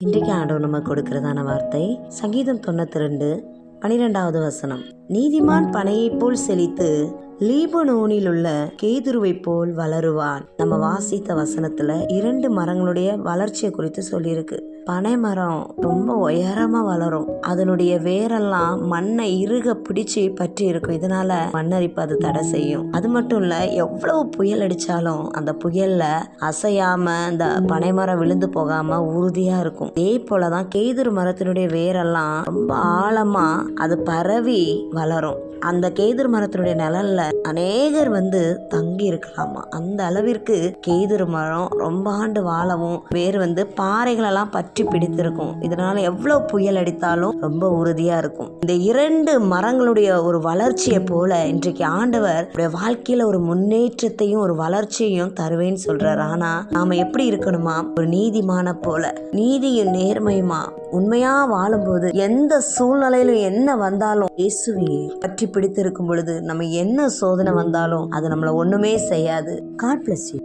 இன்றைக்கு ஆண்டவர் நம்ம கொடுக்கிறதான வார்த்தை சங்கீதம் 92:12 வசனம். நீதிமான் பனையைப் போல் செழித்து லீபனோனில் உள்ள கேதுருவை போல் வளருவான். நம்ம வாசித்த வசனத்துல 2 மரங்களுடைய வளர்ச்சியை குறித்து சொல்லியிருக்கு. பனை மரம் ரொம்ப உயரமா வளரும். அதனுடைய வேரெல்லாம் மண்ணை இறுக பிடிச்சு பற்றி இருக்கும். இதனால மண்ணரிப்பு அது தடை செய்யும். அது மட்டும் இல்ல, எவ்வளவு புயல் அடிச்சாலும் அந்த புயல்ல அசையாம இந்த பனை மரம் விழுந்து போகாம உறுதியா இருக்கும். இதே போலதான் கேதுரு மரத்தினுடைய வேரெல்லாம் ரொம்ப ஆழமா அது பரவி வளரும். அந்த கேதுரு மரத்தினுடைய நிழல்ல அநேகர் தங்கி இருக்கலாமா. அந்த அளவிற்கு கேதுரு மரம் ரொம்ப ஆண்டு வாழவும் வேர் பாறைகளெல்லாம் பற்றி பிடித்திருக்கும். இதனால எவ்வளவு புயல் அடித்தாலும் ரொம்ப உறுதியா இருக்கும். இந்த 2 மரங்களுடைய ஒரு வளர்ச்சியை போல இன்றைக்கு ஆண்டவர் வாழ்க்கையில ஒரு முன்னேற்றத்தையும் ஒரு வளர்ச்சியையும் தருவேன்னு சொல்றாரு. ஆனா நாம எப்படி இருக்கணுமா? ஒரு நீதிமான போல நீதியும் நேர்மையுமா உண்மையா வாழும்போது எந்த சூழ்நிலையிலும் என்ன வந்தாலும் இயேசுவையே பற்றி பிடித்திருக்கும் பொழுது நம்ம என்ன சோதனை வந்தாலும் அது நம்மள ஒண்ணுமே செய்யாது. God bless you.